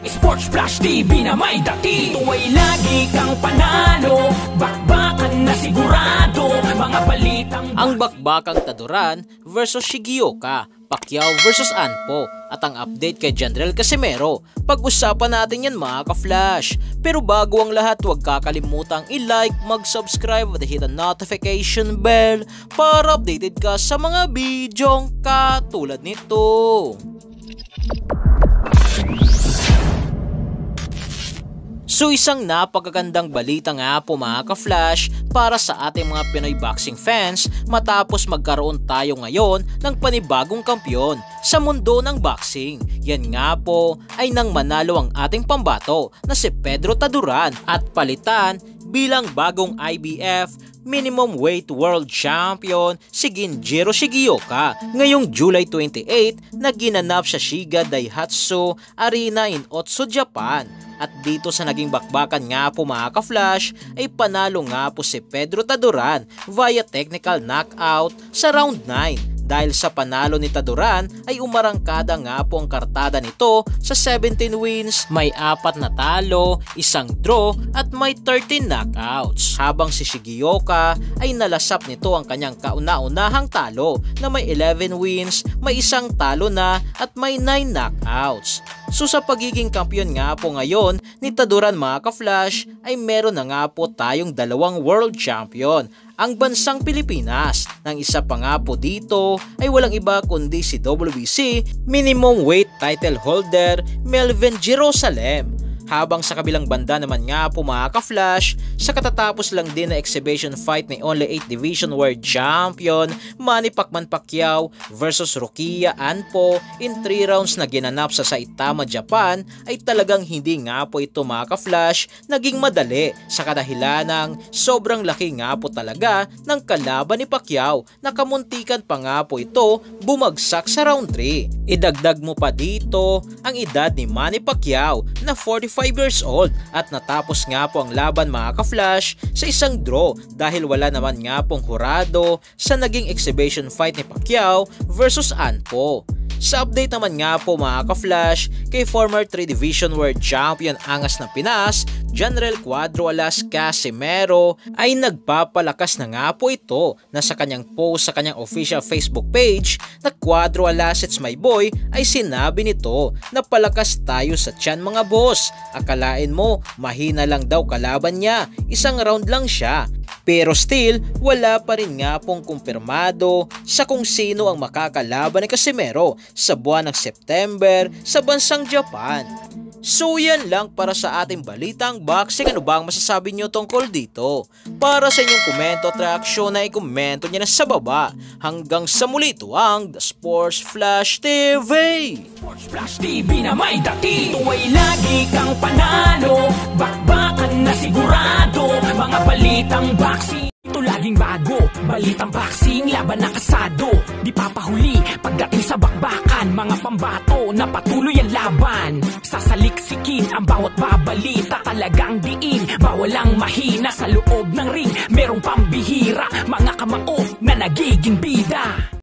Sports Flash TV na may dati. Ito ay lagi kang panalo. Bakbakan na sigurado. Mga balitang... Ang bakbakang Taduran versus Shigioka, Pacquiao versus Anpo, at ang update kay Jandrel Casimero. Pag-usapan natin yan mga ka-flash. Pero bago ang lahat, huwag kakalimutang i-like, mag-subscribe at hit ang notification bell para updated ka sa mga bidyong katulad nito. So isang napakagandang balita nga po mga ka-flash para sa ating mga Pinoy boxing fans matapos magkaroon tayo ngayon ng panibagong kampyon sa mundo ng boxing. Yan nga po ay nang manalo ang ating pambato na si Pedro Taduran at palitan bilang bagong IBF Minimum Weight World Champion si Ginjiro Shigioka ngayong July 28 na ginanap sa Shiga Daihatsu Arena in Otsu, Japan. At dito sa naging bakbakan nga po mga ka-flash ay panalo nga po si Pedro Taduran via technical knockout sa round 9. Dahil sa panalo ni Taduran ay umarangkada nga po ang kartada nito sa 17 wins, may 4 na talo, 1 draw at may 13 knockouts. Habang si Shigioka ay nalasap nito ang kanyang kauna-unahang talo na may 11 wins, may 1 talo na at may 9 knockouts. So sa pagiging kampiyon nga po ngayon ni Taduran mga ka-flash ay meron na nga po tayong 2 world champion. Ang bansang Pilipinas, nang isa pa nga po dito ay walang iba kundi si WBC Minimum Weight Title Holder Melvin Jerusalem. Habang sa kabilang banda naman nga po mga ka-flash, sa katatapos lang din na exhibition fight ni Only 8 Division World Champion Manny Pacquiao versus Rukia Anpo in 3 rounds na ginanap sa Saitama, Japan ay talagang hindi nga po ito mga ka-flash naging madali sa kadahilan ng sobrang laki nga po talaga ng kalaban ni Pacquiao na kamuntikan pa nga po ito bumagsak sa round 3. Idagdag mo pa dito ang edad ni Manny Pacquiao na 45 years old at natapos nga po ang laban mga ka-flash sa isang draw dahil wala naman nga pong hurado sa naging exhibition fight ni Pacquiao versus Anpo. Sa update naman nga po mga ka-flash kay former 3 Division World Champion Angas ng Pinas, Jandrel Cuadro Alas Casimero ay nagpapalakas na nga po ito na sa kanyang post sa kanyang official Facebook page na Cuadro Alas It's My Boy ay sinabi nito na palakas tayo sa tiyan mga boss. Akalain mo mahina lang daw kalaban niya, 1 round lang siya. Pero still, wala pa rin nga pong kumpirmado sa kung sino ang makakalaban ni Casimero sa buwan ng September sa bansang Japan. So yan lang para sa ating balitang boxing. Ano ba ang masasabi nyo tungkol dito? Para sa inyong komento at reaksyon na i-komento nyo na sa baba. Hanggang sa muli, ito ang The Sports Flash TV. Sports Flash TV na may dati. Ito ay lagi kang panalo. Bakbakan na sigurado. Mga balitang boxing. Ito laging bago, balitang boxing, laban na kasado. Di papahuli, pagdating sa bakbakan. Mga pambato na patuloy ang laban. Sasaliksikin ang bawat babalita. Talagang diin, bawal ang mahina. Sa loob ng ring, merong pambihira. Mga kamao na nagiging bida.